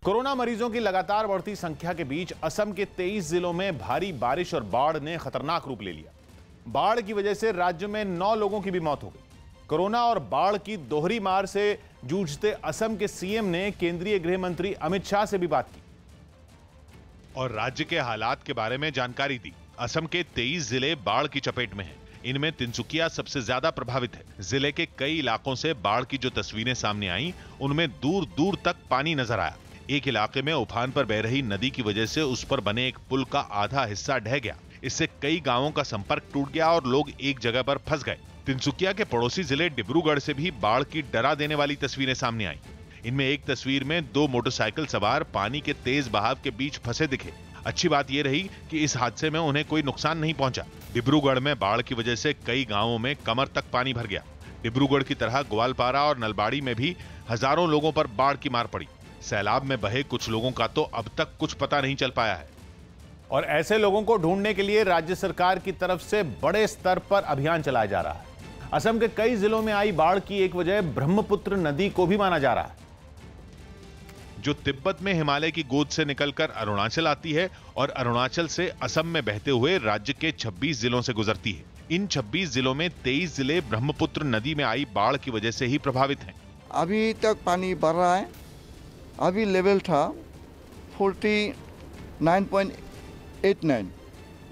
Corona मरीजों की लगातार बढ़ती संख्या के बीच असम के 23 जिलों में भारी बारिश और बाढ़ ने खतरनाक रूप ले लिया। बाढ़ की वजह से राज्य में 9 लोगों की भी मौत हो गई। कोरोना और बाढ़ की दोहरी मार से जूझते असम के सीएम ने केंद्रीय गृह मंत्री अमित शाह से भी बात की और राज्य के हालात के बारे में जानकारी दी। असम के 23 जिले बाढ़ की चपेट में हैं। इनमें तिनसुकिया सबसे ज्यादा प्रभावित है। जिले के कई इलाकों से बाढ़ की जो तस्वीरें सामने आई, उनमें दूर दूर तक पानी नजर आया। एक इलाके में उफान पर बह रही नदी की वजह से उस पर बने एक पुल का आधा हिस्सा ढह गया। इससे कई गांवों का संपर्क टूट गया और लोग एक जगह पर फंस गए। तिनसुकिया के पड़ोसी जिले डिब्रूगढ़ से भी बाढ़ की डरा देने वाली तस्वीरें सामने आई। इनमें एक तस्वीर में 2 मोटरसाइकिल सवार पानी के तेज बहाव के बीच फंसे दिखे। अच्छी बात यह रही कि इस हादसे में उन्हें कोई नुकसान नहीं पहुंचा। डिब्रूगढ़ में बाढ़ की वजह से कई गांवों में कमर तक पानी भर गया। डिब्रूगढ़ की तरह ग्वालपारा और नलबाड़ी में भी हजारों लोगों पर बाढ़ की मार पड़ी। सैलाब में बहे कुछ लोगों का तो अब तक कुछ पता नहीं चल पाया है। और ऐसे लोगों को ढूंढने के लिए राज्य सरकार की तरफ से बड़े स्तर पर अभियान चलाया जा रहा है। असम के कई जिलों में आई बाढ़ की एक वजह ब्रह्मपुत्र नदी को भी माना जा रहा है, जो तिब्बत में हिमालय की गोद से निकलकर अरुणाचल आती है और अरुणाचल से असम में बहते हुए राज्य के 26 जिलों से गुजरती है। इन 26 जिलों में 23 जिले ब्रह्मपुत्र नदी में आई बाढ़ की वजह से ही प्रभावित हैं। अभी तक पानी बढ़ रहा है। अभी लेवल था 49.89,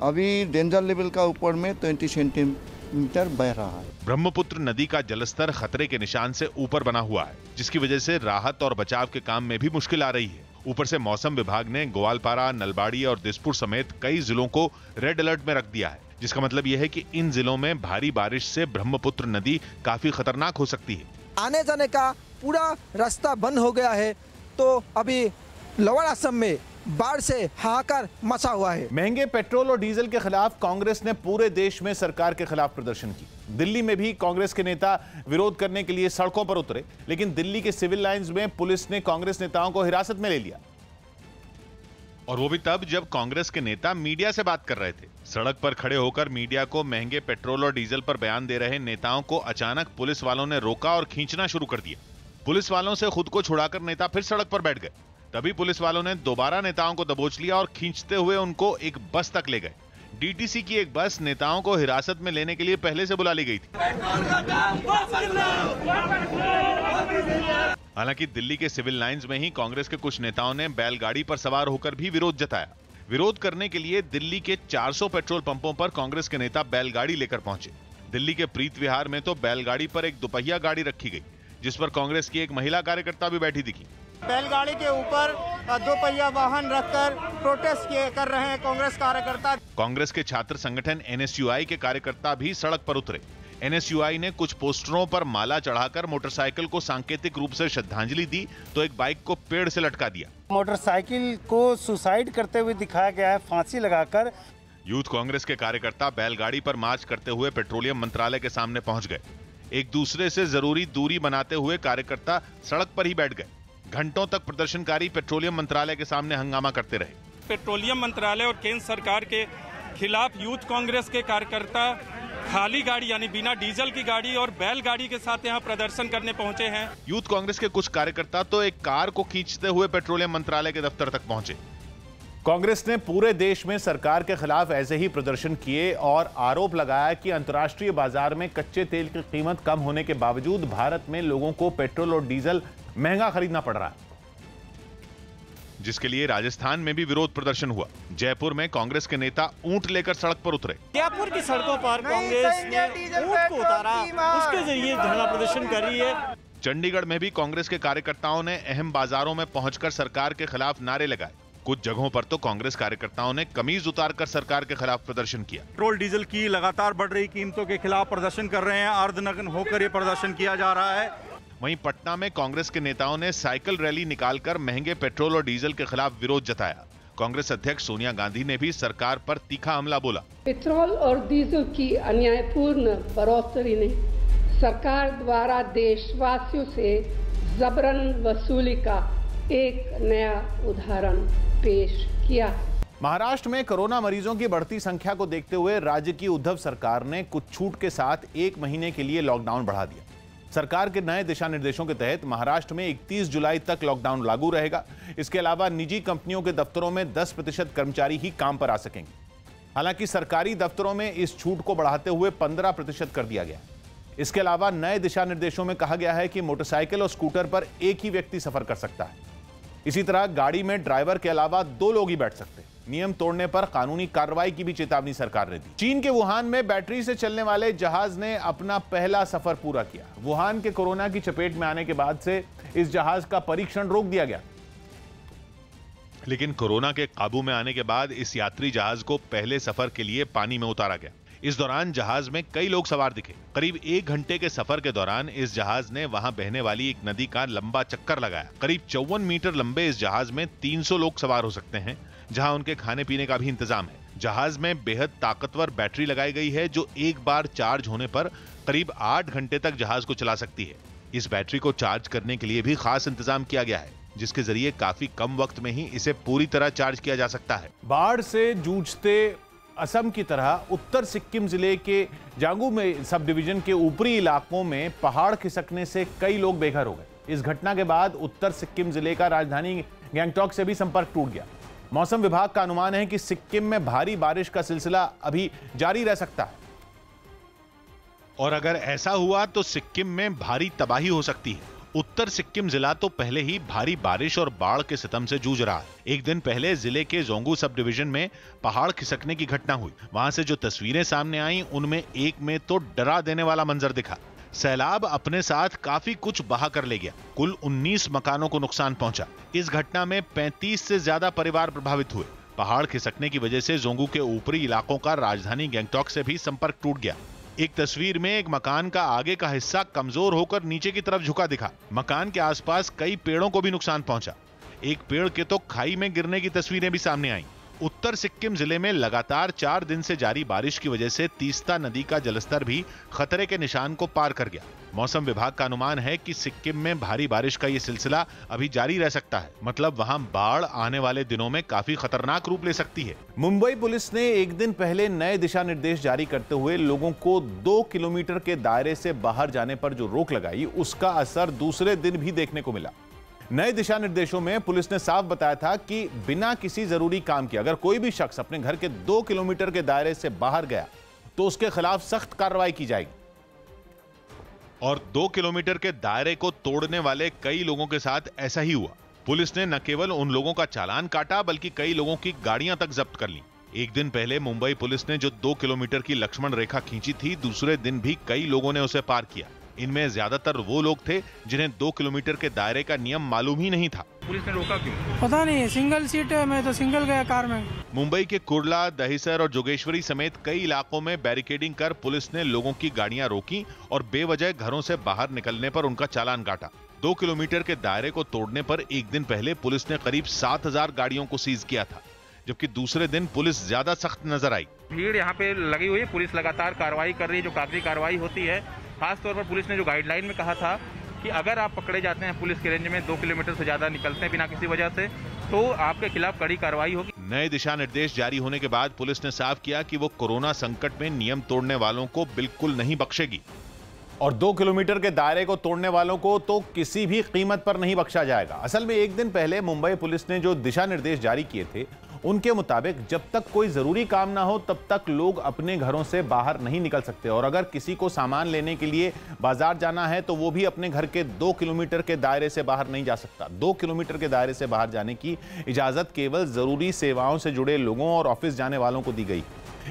अभी डेंजर लेवल का ऊपर में 20 सेंटीमीटर बह रहा है। ब्रह्मपुत्र नदी का जलस्तर खतरे के निशान से ऊपर बना हुआ है, जिसकी वजह से राहत और बचाव के काम में भी मुश्किल आ रही है। ऊपर से मौसम विभाग ने ग्वालपारा, नलबाड़ी और दिसपुर समेत कई जिलों को रेड अलर्ट में रख दिया है, जिसका मतलब यह है कि इन जिलों में भारी बारिश से ब्रह्मपुत्र नदी काफी खतरनाक हो सकती है। आने जाने का पूरा रास्ता बंद हो गया है, तो अभी लोअर असम में बाढ़ से हाहाकार मचा हुआ है। महंगे पेट्रोल और डीजल के खिलाफ कांग्रेस ने पूरे देश में सरकार के खिलाफ प्रदर्शन की। दिल्ली में भी कांग्रेस के नेता विरोध करने के लिए सड़कों पर उतरे, लेकिन दिल्ली के सिविल लाइंस में पुलिस ने कांग्रेस नेताओं को हिरासत में ले लिया। और वो भी तब जब कांग्रेस के नेता मीडिया से बात कर रहे थे। सड़क पर खड़े होकर मीडिया को महंगे पेट्रोल और डीजल पर बयान दे रहे नेताओं को अचानक पुलिस वालों ने रोका और खींचना शुरू कर दिया। पुलिस वालों से खुद को छुड़ाकर नेता फिर सड़क पर बैठ गए। तभी पुलिस वालों ने दोबारा नेताओं को दबोच लिया और खींचते हुए उनको एक बस तक ले गए। डीटीसी की एक बस नेताओं को हिरासत में लेने के लिए पहले से बुला ली गई थी। हालांकि दिल्ली के सिविल लाइंस में ही कांग्रेस के कुछ नेताओं ने बैलगाड़ी पर सवार होकर भी विरोध जताया। विरोध करने के लिए दिल्ली के 400 पेट्रोल पंपों पर कांग्रेस के नेता बैलगाड़ी लेकर पहुंचे। दिल्ली के प्रीत विहार में तो बैलगाड़ी पर एक दोपहिया गाड़ी रखी गई, जिस पर कांग्रेस की एक महिला कार्यकर्ता भी बैठी दिखी। बैलगाड़ी के ऊपर 2 पहिया वाहन रखकर प्रोटेस्ट कर रहे हैं कांग्रेस कार्यकर्ता। कांग्रेस के छात्र संगठन एनएसयूआई के कार्यकर्ता भी सड़क पर उतरे। एनएसयूआई ने कुछ पोस्टरों पर माला चढ़ाकर मोटरसाइकिल को सांकेतिक रूप से श्रद्धांजलि दी, तो एक बाइक को पेड़ से लटका दिया। मोटरसाइकिल को सुसाइड करते हुए दिखाया गया है, फांसी लगाकर। यूथ कांग्रेस के कार्यकर्ता बैलगाड़ी पर मार्च करते हुए पेट्रोलियम मंत्रालय के सामने पहुंच गए। एक दूसरे से जरूरी दूरी बनाते हुए कार्यकर्ता सड़क पर ही बैठ गए। घंटों तक प्रदर्शनकारी पेट्रोलियम मंत्रालय के सामने हंगामा करते रहे। पेट्रोलियम मंत्रालय और केंद्र सरकार के खिलाफ यूथ कांग्रेस के कार्यकर्ता खाली गाड़ी यानी बिना डीजल की गाड़ी और बैलगाड़ी के साथ यहां प्रदर्शन करने पहुंचे हैं। यूथ कांग्रेस के कुछ कार्यकर्ता तो एक कार को खींचते हुए पेट्रोलियम मंत्रालय के दफ्तर तक पहुंचे। कांग्रेस ने पूरे देश में सरकार के खिलाफ ऐसे ही प्रदर्शन किए और आरोप लगाया कि अंतर्राष्ट्रीय बाजार में कच्चे तेल की कीमत कम होने के बावजूद भारत में लोगों को पेट्रोल और डीजल महंगा खरीदना पड़ रहा है, जिसके लिए राजस्थान में भी विरोध प्रदर्शन हुआ। जयपुर में कांग्रेस के नेता ऊंट लेकर सड़क पर उतरे। जयपुर की सड़कों पर कांग्रेस ने ऊंट को उतारा, उसके जरिए धरना प्रदर्शन कर रही है। चंडीगढ़ में भी कांग्रेस के कार्यकर्ताओं ने अहम बाजारों में पहुंचकर सरकार के खिलाफ नारे लगाए। कुछ जगहों पर तो कांग्रेस कार्यकर्ताओं ने कमीज उतारकर सरकार के खिलाफ प्रदर्शन किया। पेट्रोल डीजल की लगातार बढ़ रही कीमतों के खिलाफ प्रदर्शन कर रहे हैं। अर्धनग्न होकर ये प्रदर्शन किया जा रहा है। वहीं पटना में कांग्रेस के नेताओं ने साइकिल रैली निकालकर महंगे पेट्रोल और डीजल के खिलाफ विरोध जताया। कांग्रेस अध्यक्ष सोनिया गांधी ने भी सरकार पर तीखा हमला बोला। पेट्रोल और डीजल की अन्यायपूर्ण बढ़ोतरी ने सरकार द्वारा देशवासियों से जबरन वसूली का एक नया उदाहरण पेश किया। महाराष्ट्र में कोरोना मरीजों की बढ़ती संख्या को देखते हुए राज्य की उद्धव सरकार ने कुछ छूट के साथ 1 महीने के लिए लॉकडाउन बढ़ा दिया। सरकार के नए दिशा निर्देशों के तहत महाराष्ट्र में 31 जुलाई तक लॉकडाउन लागू रहेगा। इसके अलावा निजी कंपनियों के दफ्तरों में 10% कर्मचारी ही काम पर आ सकेंगे। हालांकि सरकारी दफ्तरों में इस छूट को बढ़ाते हुए 15% कर दिया गया। इसके अलावा नए दिशा निर्देशों में कहा गया है कि मोटरसाइकिल और स्कूटर पर एक ही व्यक्ति सफर कर सकता है। इसी तरह गाड़ी में ड्राइवर के अलावा 2 लोग ही बैठ सकते हैं। नियम तोड़ने पर कानूनी कार्रवाई की भी चेतावनी सरकार ने दी। चीन के वुहान में बैटरी से चलने वाले जहाज ने अपना पहला सफर पूरा किया। वुहान के कोरोना की चपेट में आने के बाद से इस जहाज का परीक्षण रोक दिया गया, लेकिन कोरोना के काबू में आने के बाद इस यात्री जहाज को पहले सफर के लिए पानी में उतारा गया। इस दौरान जहाज में कई लोग सवार दिखे। करीब 1 घंटे के सफर के दौरान इस जहाज ने वहां बहने वाली एक नदी का लंबा चक्कर लगाया। करीब 54 मीटर लंबे इस जहाज में 300 लोग सवार हो सकते हैं, जहां उनके खाने पीने का भी इंतजाम है। जहाज में बेहद ताकतवर बैटरी लगाई गई है, जो एक बार चार्ज होने पर करीब 8 घंटे तक जहाज को चला सकती है। इस बैटरी को चार्ज करने के लिए भी खास इंतजाम किया गया है, जिसके जरिए काफी कम वक्त में ही इसे पूरी तरह चार्ज किया जा सकता है। बाढ़ से जूझते असम की तरह उत्तर सिक्किम जिले के जांगू में सब डिवीजन के ऊपरी इलाकों में पहाड़ खिसकने से कई लोग बेघर हो गए। इस घटना के बाद उत्तर सिक्किम जिले का राजधानी गैंगटॉक से भी संपर्क टूट गया। मौसम विभाग का अनुमान है कि सिक्किम में भारी बारिश का सिलसिला अभी जारी रह सकता है, और अगर ऐसा हुआ तो सिक्किम में भारी तबाही हो सकती है। उत्तर सिक्किम जिला तो पहले ही भारी बारिश और बाढ़ के सितम से जूझ रहा है। एक दिन पहले जिले के जोंगू सब डिवीजन में पहाड़ खिसकने की घटना हुई। वहां से जो तस्वीरें सामने आई, उनमें एक में तो डरा देने वाला मंजर दिखा। सैलाब अपने साथ काफी कुछ बहा कर ले गया। कुल 19 मकानों को नुकसान पहुंचा। इस घटना में 35 से ज्यादा परिवार प्रभावित हुए। पहाड़ खिसकने की वजह से जोंगू के ऊपरी इलाकों का राजधानी गैंगटॉक से भी संपर्क टूट गया। एक तस्वीर में एक मकान का आगे का हिस्सा कमजोर होकर नीचे की तरफ झुका दिखा। मकान के आसपास कई पेड़ों को भी नुकसान पहुंचा। एक पेड़ के तो खाई में गिरने की तस्वीरें भी सामने आईं। उत्तर सिक्किम जिले में लगातार 4 दिन से जारी बारिश की वजह से तीस्ता नदी का जलस्तर भी खतरे के निशान को पार कर गया। मौसम विभाग का अनुमान है कि सिक्किम में भारी बारिश का ये सिलसिला अभी जारी रह सकता है। मतलब वहां बाढ़ आने वाले दिनों में काफी खतरनाक रूप ले सकती है। मुंबई पुलिस ने एक दिन पहले नए दिशा निर्देश जारी करते हुए लोगों को 2 किलोमीटर के दायरे से बाहर जाने पर जो रोक लगाई, उसका असर दूसरे दिन भी देखने को मिला। नए दिशा निर्देशों में पुलिस ने साफ बताया था कि बिना किसी जरूरी काम के अगर कोई भी शख्स अपने घर के 2 किलोमीटर के दायरे से बाहर गया तो उसके खिलाफ सख्त कार्रवाई की जाएगी। और 2 किलोमीटर के दायरे को तोड़ने वाले कई लोगों के साथ ऐसा ही हुआ। पुलिस ने न केवल उन लोगों का चालान काटा, बल्कि कई लोगों की गाड़ियां तक जब्त कर ली। एक दिन पहले मुंबई पुलिस ने जो 2 किलोमीटर की लक्ष्मण रेखा खींची थी, दूसरे दिन भी कई लोगों ने उसे पार किया। इनमें ज्यादातर वो लोग थे जिन्हें 2 किलोमीटर के दायरे का नियम मालूम ही नहीं था। पुलिस ने रोका क्यों? पता नहीं, सिंगल सीट है, मैं तो सिंगल गया कार में। मुंबई के कुर्ला, दहिसर और जोगेश्वरी समेत कई इलाकों में बैरिकेडिंग कर पुलिस ने लोगों की गाड़ियां रोकी और बेवजह घरों से बाहर निकलने पर उनका चालान काटा। 2 किलोमीटर के दायरे को तोड़ने पर एक दिन पहले पुलिस ने करीब 7000 गाड़ियों को सीज किया था, जबकि दूसरे दिन पुलिस ज्यादा सख्त नजर आई। भीड़ यहाँ पे लगी हुई है, पुलिस लगातार कार्रवाई कर रही है, जो कागजी कार्रवाई होती है। खासतौर पर पुलिस ने जो गाइडलाइन में कहा था कि अगर आप पकड़े जाते हैं पुलिस के रेंज में 2 किलोमीटर से ज्यादा निकलते हैं बिना किसी वजह से, तो आपके खिलाफ कड़ी कार्रवाई होगी। नए दिशा निर्देश जारी होने के बाद पुलिस ने साफ किया कि वो कोरोना संकट में नियम तोड़ने वालों को बिल्कुल नहीं बख्शेगी। और 2 किलोमीटर के दायरे को तोड़ने वालों को तो किसी भी कीमत पर नहीं बख्शा जाएगा। असल में एक दिन पहले मुंबई पुलिस ने जो दिशा निर्देश जारी किए थे, उनके मुताबिक जब तक कोई जरूरी काम ना हो तब तक लोग अपने घरों से बाहर नहीं निकल सकते। और अगर किसी को सामान लेने के लिए बाजार जाना है तो वो भी अपने घर के 2 किलोमीटर के दायरे से बाहर नहीं जा सकता। 2 किलोमीटर के दायरे से बाहर जाने की इजाजत केवल जरूरी सेवाओं से जुड़े लोगों और ऑफिस जाने वालों को दी गई।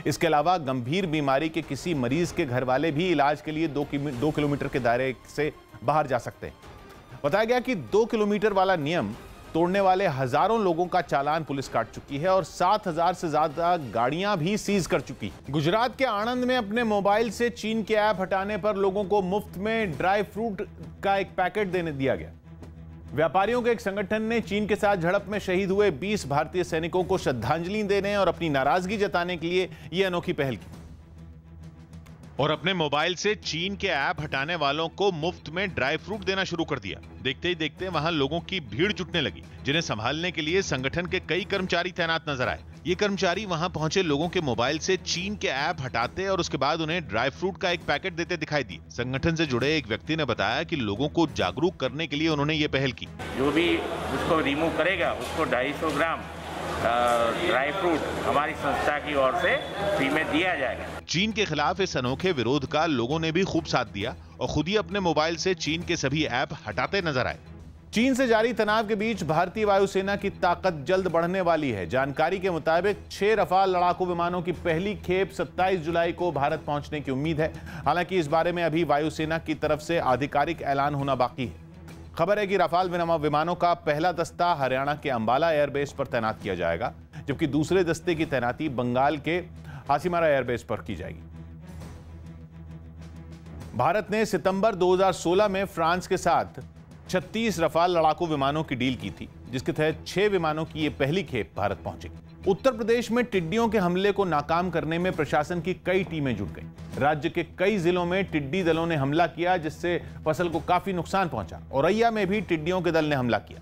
इसके अलावा गंभीर बीमारी के किसी मरीज के घर वाले भी इलाज के लिए 2 किलोमीटर के दायरे से बाहर जा सकते हैं। बताया गया कि 2 किलोमीटर वाला नियम तोड़ने वाले हजारों लोगों का चालान पुलिस काट चुकी है और 7000 से ज्यादा गाड़ियां भी सीज कर चुकी। गुजरात के आणंद में अपने मोबाइल से चीन के ऐप हटाने पर लोगों को मुफ्त में ड्राई फ्रूट का एक पैकेट देने दिया गया। व्यापारियों के एक संगठन ने चीन के साथ झड़प में शहीद हुए 20 भारतीय सैनिकों को श्रद्धांजलि देने और अपनी नाराजगी जताने के लिए यह अनोखी पहल की। और अपने मोबाइल से चीन के ऐप हटाने वालों को मुफ्त में ड्राई फ्रूट देना शुरू कर दिया। देखते ही देखते वहां लोगों की भीड़ जुटने लगी, जिन्हें संभालने के लिए संगठन के कई कर्मचारी तैनात नजर आए। ये कर्मचारी वहां पहुंचे लोगों के मोबाइल से चीन के ऐप हटाते और उसके बाद उन्हें ड्राई फ्रूट का एक पैकेट देते दिखाई दिए। संगठन से जुड़े एक व्यक्ति ने बताया कि लोगों को जागरूक करने के लिए उन्होंने ये पहल की। जो भी उसको रिमूव करेगा उसको 250 ग्राम ड्राई फ्रूट हमारी संस्था की ओर से फ्री में दिया जाएगा। चीन के खिलाफ इस अनोखे विरोध का लोगों ने भी खूब साथ दिया और खुद ही अपने मोबाइल से चीन के सभी ऐप हटाते नजर आए। चीन से जारी तनाव के बीच भारतीय वायुसेना की ताकत जल्द बढ़ने वाली है। जानकारी के मुताबिक 6 रफाल लड़ाकू विमानों की पहली खेप 27 जुलाई को भारत पहुंचने की उम्मीद है। हालांकि इस बारे में अभी वायुसेना की तरफ से आधिकारिक ऐलान होना बाकी है। खबर है कि रफाल विमानों का पहला दस्ता हरियाणा के अंबाला एयरबेस पर तैनात किया जाएगा, जबकि दूसरे दस्ते की तैनाती बंगाल के हासीमारा एयरबेस पर की जाएगी। भारत ने सितंबर 2016 में फ्रांस के साथ 36 रफाल लड़ाकू विमानों की डील की थी, जिसके तहत 6 विमानों की यह पहली खेप भारत पहुंचेगी। उत्तर प्रदेश में टिड्डियों के हमले को नाकाम करने में प्रशासन की कई टीमें जुट गईं। राज्य के कई जिलों में टिड्डी दलों ने हमला किया, जिससे फसल को काफी नुकसान पहुंचा। औरैया में भी टिड्डियों के दल ने हमला किया।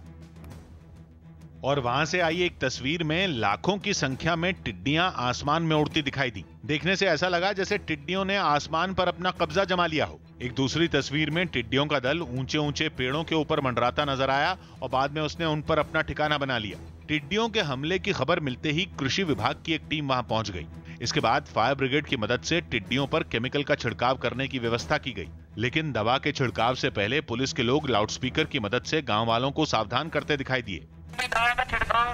और वहां से आई एक तस्वीर में लाखों की संख्या में टिड्डियां आसमान में उड़ती दिखाई दी। देखने से ऐसा लगा जैसे टिड्डियों ने आसमान पर अपना कब्जा जमा लिया हो। एक दूसरी तस्वीर में टिड्डियों का दल ऊंचे ऊंचे पेड़ों के ऊपर मंडराता नजर आया और बाद में उसने उन पर अपना ठिकाना बना लिया। टिड्डियों के हमले की खबर मिलते ही कृषि विभाग की एक टीम वहां पहुंच गई। इसके बाद फायर ब्रिगेड की मदद से टिड्डियों पर केमिकल का छिड़काव करने की व्यवस्था की गई। लेकिन दवा के छिड़काव से पहले पुलिस के लोग लाउडस्पीकर की मदद से गाँव वालों को सावधान करते दिखाई दिए। दवा का छिड़काव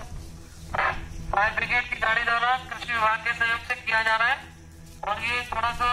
फायर ब्रिगेड की गाड़ी द्वारा कृषि विभाग के सहयोग से किया जा रहा है और ये थोड़ा सा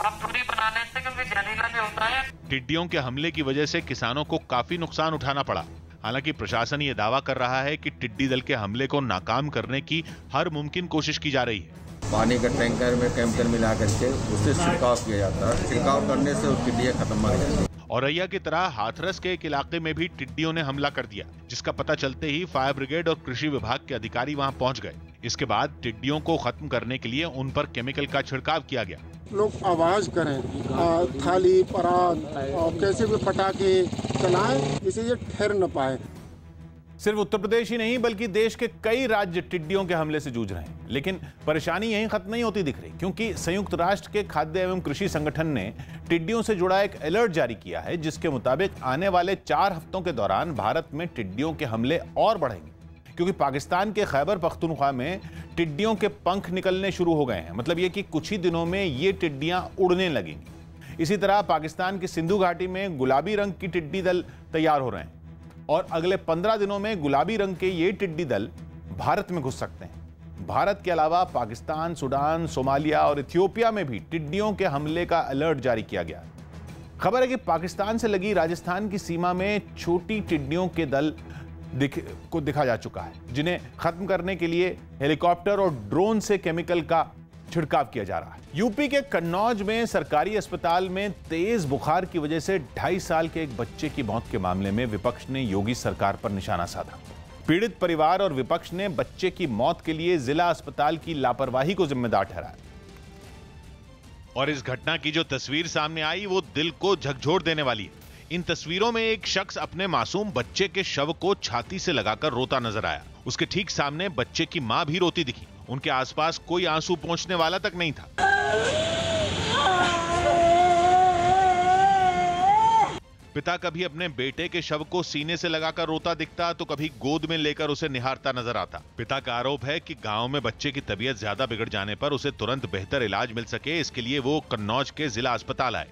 आप दूरी बनाने से, क्योंकि जहरीला भी होता है। टिड्डियों के हमले की वजह से किसानों को काफी नुकसान उठाना पड़ा। हालांकि प्रशासन ये दावा कर रहा है कि टिड्डी दल के हमले को नाकाम करने की हर मुमकिन कोशिश की जा रही है। पानी का टैंकर में केमिकल मिला करके उससे छिड़काव किया जाता है। छिड़काव करने से वो टिड्डियां खत्म हो जाती है। औरैया की तरह हाथरस के एक इलाके में भी टिड्डियों ने हमला कर दिया, जिसका पता चलते ही फायर ब्रिगेड और कृषि विभाग के अधिकारी वहां पहुंच गए। इसके बाद टिड्डियों को खत्म करने के लिए उन पर केमिकल का छिड़काव किया गया। लोग आवाज करें, थाली परात और कैसे भी पटाखे चलाएं, जिससे ये ठहर न पाए। सिर्फ उत्तर प्रदेश ही नहीं बल्कि देश के कई राज्य टिड्डियों के हमले से जूझ रहे हैं। लेकिन परेशानी यहीं खत्म नहीं होती दिख रही, क्योंकि संयुक्त राष्ट्र के खाद्य एवं कृषि संगठन ने टिड्डियों से जुड़ा एक अलर्ट जारी किया है, जिसके मुताबिक आने वाले 4 हफ्तों के दौरान भारत में टिड्डियों के हमले और बढ़ेंगे, क्योंकि पाकिस्तान के खैबर पख्तूनख्वा में टिड्डियों के पंख निकलने शुरू हो गए हैं। मतलब ये कि कुछ ही दिनों में ये टिड्डियां उड़ने लगेंगी। इसी तरह पाकिस्तान की सिंधु घाटी में गुलाबी रंग की टिड्डी दल तैयार हो रहे हैं और अगले 15 दिनों में गुलाबी रंग के ये टिड्डी दल भारत में घुस सकते हैं। भारत के अलावा पाकिस्तान, सूडान, सोमालिया और इथियोपिया में भी टिड्डियों के हमले का अलर्ट जारी किया गया। खबर है कि पाकिस्तान से लगी राजस्थान की सीमा में छोटी टिड्डियों के दल को दिखा जा चुका है, जिन्हें खत्म करने के लिए हेलीकॉप्टर और ड्रोन से केमिकल का छिड़काव किया जा रहा है। यूपी के कन्नौज में सरकारी अस्पताल में तेज बुखार की वजह से 2.5 साल के एक बच्चे की मौत के मामले में विपक्ष ने योगी सरकार पर निशाना साधा। पीड़ित परिवार और विपक्ष ने बच्चे की मौत के लिए जिला अस्पताल की लापरवाही को जिम्मेदार ठहराया। और इस घटना की जो तस्वीर सामने आई वो दिल को झकझोर देने वाली है। इन तस्वीरों में एक शख्स अपने मासूम बच्चे के शव को छाती से लगाकर रोता नजर आया। उसके ठीक सामने बच्चे की मां भी रोती दिखी। उनके आसपास कोई आंसू पहुंचने वाला तक नहीं था। पिता कभी अपने बेटे के शव को सीने से लगाकर रोता दिखता तो कभी गोद में लेकर उसे निहारता नजर आता। पिता का आरोप है कि गांव में बच्चे की तबीयत ज्यादा बिगड़ जाने पर उसे तुरंत बेहतर इलाज मिल सके, इसके लिए वो कन्नौज के जिला अस्पताल आए।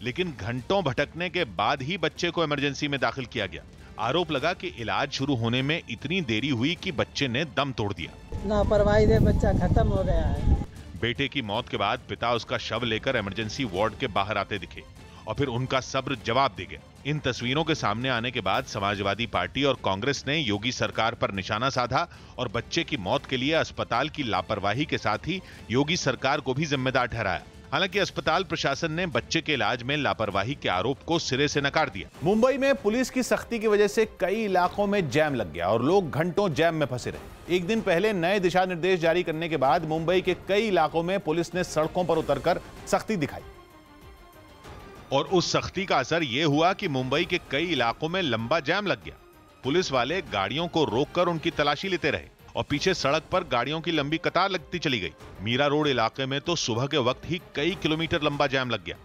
लेकिन घंटों भटकने के बाद ही बच्चे को इमरजेंसी में दाखिल किया गया। आरोप लगा कि इलाज शुरू होने में इतनी देरी हुई कि बच्चे ने दम तोड़ दिया। लापरवाही से बच्चा खत्म हो गया है। बेटे की मौत के बाद पिता उसका शव लेकर इमरजेंसी वार्ड के बाहर आते दिखे और फिर उनका सब्र जवाब दे गया। इन तस्वीरों के सामने आने के बाद समाजवादी पार्टी और कांग्रेस ने योगी सरकार पर निशाना साधा और बच्चे की मौत के लिए अस्पताल की लापरवाही के साथ ही योगी सरकार को भी जिम्मेदार ठहराया। हालांकि अस्पताल प्रशासन ने बच्चे के इलाज में लापरवाही के आरोप को सिरे से नकार दिया। मुंबई में पुलिस की सख्ती की वजह से कई इलाकों में जैम लग गया और लोग घंटों जैम में फंसे रहे। एक दिन पहले नए दिशा निर्देश जारी करने के बाद मुंबई के कई इलाकों में पुलिस ने सड़कों पर उतरकर सख्ती दिखाई और उस सख्ती का असर यह हुआ कि मुंबई के कई इलाकों में लंबा जैम लग गया। पुलिस वाले गाड़ियों को रोककर उनकी तलाशी लेते रहे और पीछे सड़क पर गाड़ियों की लंबी कतार लगती चली गई। मीरा रोड इलाके में तो सुबह के वक्त ही कई किलोमीटर लंबा जाम लग गया।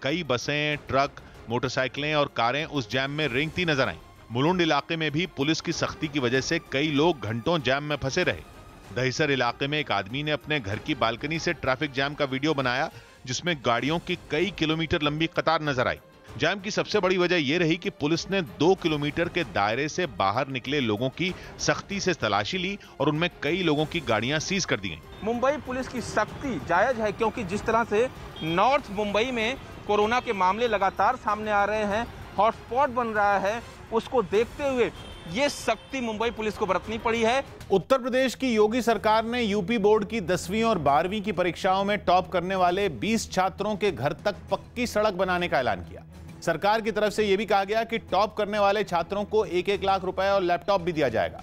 कई बसें, ट्रक, मोटरसाइकिलें और कारें उस जाम में रेंगती नजर आईं। मुलुंड इलाके में भी पुलिस की सख्ती की वजह से कई लोग घंटों जाम में फंसे रहे। दहिसर इलाके में एक आदमी ने अपने घर की बालकनी से ट्रैफिक जाम का वीडियो बनाया, जिसमें गाड़ियों की कई किलोमीटर लंबी कतार नजर आई। जाम की सबसे बड़ी वजह यह रही कि पुलिस ने 2 किलोमीटर के दायरे से बाहर निकले लोगों की सख्ती से तलाशी ली और उनमें कई लोगों की गाड़ियां सीज कर दी गईं। मुंबई पुलिस की सख्ती जायज है, क्योंकि जिस तरह से नॉर्थ मुंबई में कोरोना के मामले लगातार सामने आ रहे हैं, हॉटस्पॉट बन रहा है, उसको देखते हुए ये सख्ती मुंबई पुलिस को बरतनी पड़ी है। उत्तर प्रदेश की योगी सरकार ने यूपी बोर्ड की 10वीं और 12वीं की परीक्षाओं में टॉप करने वाले 20 छात्रों के घर तक पक्की सड़क बनाने का ऐलान किया। सरकार की तरफ से यह भी कहा गया कि टॉप करने वाले छात्रों को 1-1 लाख रुपए और लैपटॉप भी दिया जाएगा।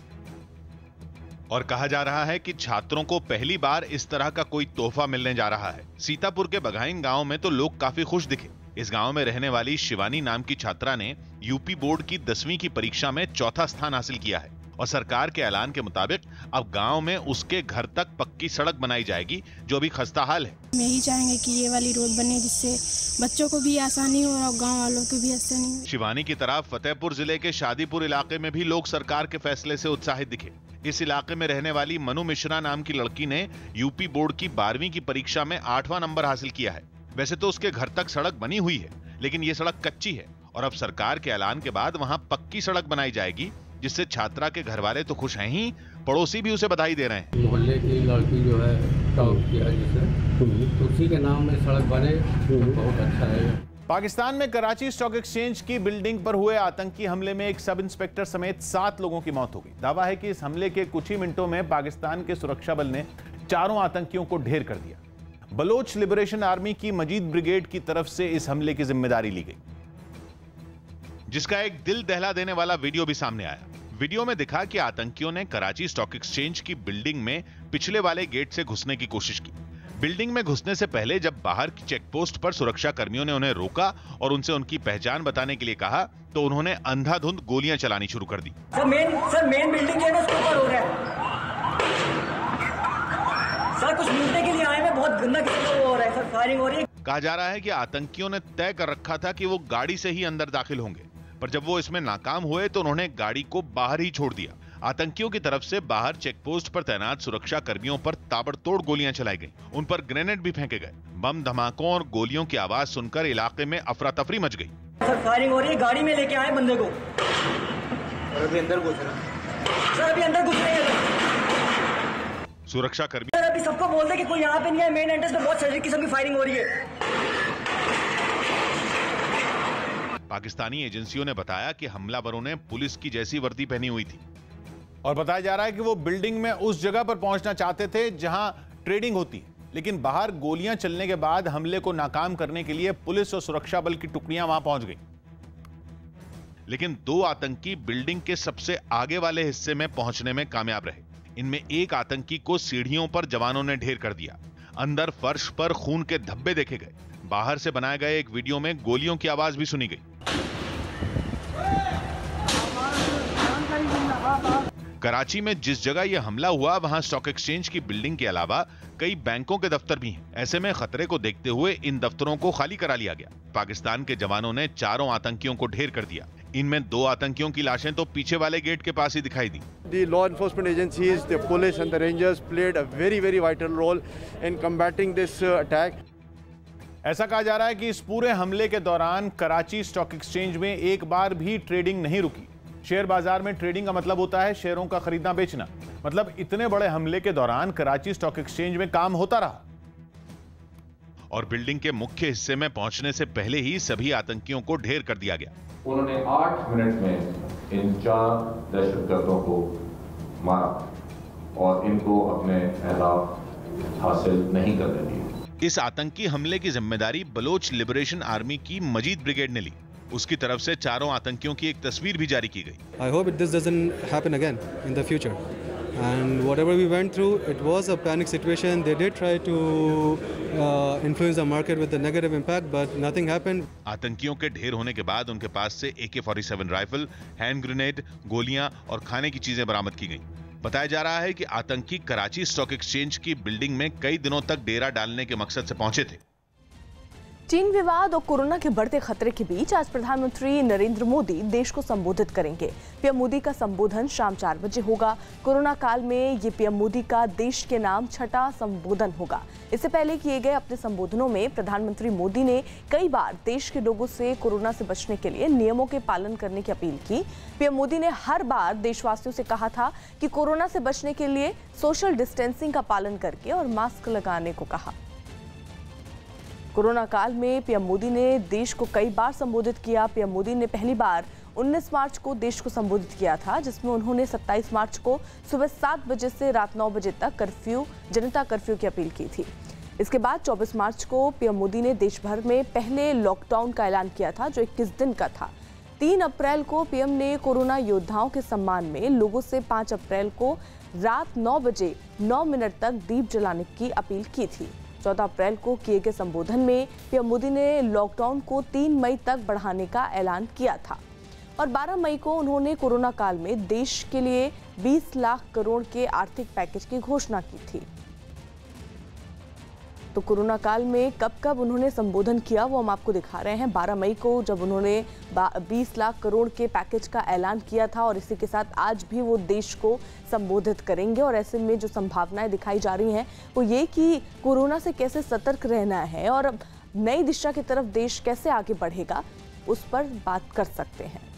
और कहा जा रहा है कि छात्रों को पहली बार इस तरह का कोई तोहफा मिलने जा रहा है। सीतापुर के बघाइन गांव में तो लोग काफी खुश दिखे। इस गांव में रहने वाली शिवानी नाम की छात्रा ने यूपी बोर्ड की 10वीं की परीक्षा में 4था स्थान हासिल किया है और सरकार के ऐलान के मुताबिक अब गांव में उसके घर तक पक्की सड़क बनाई जाएगी, जो अभी खस्ताहाल है। हम यही चाहेंगे कि ये वाली रोड बने, जिससे बच्चों को भी आसानी हो और गांव वालों को भी आसानी हो। शिवानी की तरह फतेहपुर जिले के शादीपुर इलाके में भी लोग सरकार के फैसले से उत्साहित दिखे। इस इलाके में रहने वाली मनु मिश्रा नाम की लड़की ने यूपी बोर्ड की 12वीं की परीक्षा में 8वां नंबर हासिल किया है। वैसे तो उसके घर तक सड़क बनी हुई है, लेकिन ये सड़क कच्ची है और अब सरकार के ऐलान के बाद वहां पक्की सड़क बनाई जाएगी, जिससे छात्रा के घर वाले तो खुश हैं ही, पड़ोसी भी उसे बधाई दे रहे हैं। मोहल्ले की लड़की जो है टॉप किया जिसे, तो उसी के नाम में सड़क बने तो बहुत अच्छा है। पाकिस्तान में कराची स्टॉक एक्सचेंज की बिल्डिंग पर हुए आतंकी हमले में एक सब इंस्पेक्टर समेत 7 लोगों की मौत हो गई। दावा है कि इस हमले के कुछ ही मिनटों में पाकिस्तान के सुरक्षा बल ने 4 आतंकियों को ढेर कर दिया। बलोच लिबरेशन आर्मी की मजीद ब्रिगेड की तरफ से इस हमले की जिम्मेदारी ली गई, जिसका एक दिल दहला देने वाला वीडियो भी सामने आया। वीडियो में दिखा कि आतंकियों ने कराची स्टॉक एक्सचेंज की बिल्डिंग में पिछले वाले गेट से घुसने की कोशिश की। बिल्डिंग में घुसने से पहले जब बाहर की चेक पोस्ट पर सुरक्षा कर्मियों ने उन्हें रोका और उनसे उनकी पहचान बताने के लिए कहा, तो उन्होंने अंधाधुंध गोलियां चलानी शुरू कर दी। सर मेन बिल्डिंग है ना, उसके ऊपर हो रहा है। सर कुछ लूटने के लिए आए हैं, बहुत गंदा किस्म का वो हो रहा है, सर फायरिंग हो रही है। कहा जा रहा है कि आतंकियों ने तय कर रखा था कि वो गाड़ी से ही अंदर दाखिल होंगे, पर जब वो इसमें नाकाम हुए तो उन्होंने गाड़ी को बाहर ही छोड़ दिया। आतंकियों की तरफ से बाहर चेक पोस्ट पर तैनात सुरक्षा कर्मियों पर ताबड़तोड़ गोलियां चलाई गईं। उन पर ग्रेनेड भी फेंके गए। बम धमाकों और गोलियों की आवाज सुनकर इलाके में अफरा तफरी मच गई। सर फायरिंग हो रही है, गाड़ी में लेके आए बंदे को। अभी अंदर घुस रहा है। सर अभी अंदर घुस रहे हैं सुरक्षा कर्मी। सर अभी सबको बोल दे कि कोई यहाँ पे नहीं है, मेन एंट्रेंस में बहुत शरीर किस्म की फायरिंग हो रही है। पाकिस्तानी एजेंसियों ने बताया कि हमलावरों ने पुलिस की जैसी वर्दी पहनी हुई थी और बताया जा रहा है कि वो बिल्डिंग में उस जगह पर पहुंचना चाहते थे जहां ट्रेडिंग होती है, लेकिन बाहर गोलियां चलने के बाद हमले को नाकाम करने के लिए पुलिस और सुरक्षा बल की टुकड़ियां वहां पहुंच गई। लेकिन 2 आतंकी बिल्डिंग के सबसे आगे वाले हिस्से में पहुंचने में कामयाब रहे। इनमें एक आतंकी को सीढ़ियों पर जवानों ने ढेर कर दिया। अंदर फर्श पर खून के धब्बे देखे गए। बाहर से बनाए गए एक वीडियो में गोलियों की आवाज भी सुनी गई। कराची में जिस जगह यह हमला हुआ वहां स्टॉक एक्सचेंज की बिल्डिंग के अलावा कई बैंकों के दफ्तर भी हैं। ऐसे में खतरे को देखते हुए इन दफ्तरों को खाली करा लिया गया। पाकिस्तान के जवानों ने 4 आतंकियों को ढेर कर दिया। इनमें 2 आतंकियों की लाशें तो पीछे वाले गेट के पास ही दिखाई दी। The law enforcement agencies, the police and the rangers played a very vital role in combating this attack. ऐसा कहा जा रहा है कि इस पूरे हमले के दौरान कराची स्टॉक एक्सचेंज में एक बार भी ट्रेडिंग नहीं रुकी। शेयर बाजार में ट्रेडिंग का मतलब होता है शेयरों का खरीदना बेचना। मतलब इतने बड़े हमले के दौरान कराची स्टॉक एक्सचेंज में काम होता रहा। और बिल्डिंग के मुख्य हिस्से में पहुंचने से पहले ही सभी आतंकियों को ढेर कर दिया गया। उन्होंने 8 मिनट में इन 4 दहशतगर्दों को मारा और इनको अपने अहदाफ हासिल नहीं करने दिए। इस आतंकी हमले की जिम्मेदारी बलोच लिबरेशन आर्मी की मजीद ब्रिगेड ने ली। उसकी तरफ से 4 आतंकियों की एक तस्वीर भी जारी की गई। I hope this doesn't happen again in the future. And whatever we went through, it was a panic situation. They did try to influence the market with the negative impact, but nothing happened. आतंकियों के ढेर होने के बाद उनके पास से AK-47 rifle, hand grenade, गोलियां और खाने की चीजें बरामद की गईं। बताया जा रहा है कि आतंकी कराची स्टॉक एक्सचेंज की बिल्डिंग में कई दिनों तक डेरा डालने के मकसद से पहुंचे थे। चीन विवाद और कोरोना के बढ़ते खतरे के बीच आज प्रधानमंत्री नरेंद्र मोदी देश को संबोधित करेंगे। पीएम मोदी का संबोधन शाम 4 बजे होगा। कोरोना काल में ये पीएम मोदी का देश के नाम छठा संबोधन होगा। इससे पहले किए गए अपने संबोधनों में प्रधानमंत्री मोदी ने कई बार देश के लोगों से कोरोना से बचने के लिए नियमों के पालन करने की अपील की। पीएम मोदी ने हर बार देशवासियों से कहा था कि कोरोना से बचने के लिए सोशल डिस्टेंसिंग का पालन करके और मास्क लगाने को कहा। कोरोना काल में पीएम मोदी ने देश को कई बार संबोधित किया। पीएम मोदी ने पहली बार 19 मार्च को देश को संबोधित किया था, जिसमें उन्होंने 27 मार्च को सुबह 7 बजे से रात 9 बजे तक जनता कर्फ्यू की अपील की थी। इसके बाद 24 मार्च को पीएम मोदी ने देश भर में पहले लॉकडाउन का ऐलान किया था, जो 21 दिन का था। 3 अप्रैल को पीएम ने कोरोना योद्धाओं के सम्मान में लोगों से 5 अप्रैल को रात 9 बजे 9 मिनट तक दीप जलाने की अपील की थी। 14 अप्रैल को किए गए संबोधन में पीएम मोदी ने लॉकडाउन को 3 मई तक बढ़ाने का ऐलान किया था और 12 मई को उन्होंने कोरोना काल में देश के लिए 20 लाख करोड़ के आर्थिक पैकेज की घोषणा की थी। तो कोरोना काल में कब कब उन्होंने संबोधन किया वो हम आपको दिखा रहे हैं। 12 मई को जब उन्होंने 20 लाख करोड़ के पैकेज का ऐलान किया था और इसी के साथ आज भी वो देश को संबोधित करेंगे। और ऐसे में जो संभावनाएं दिखाई जा रही हैं वो ये कि कोरोना से कैसे सतर्क रहना है और नई दिशा की तरफ देश कैसे आगे बढ़ेगा, उस पर बात कर सकते हैं।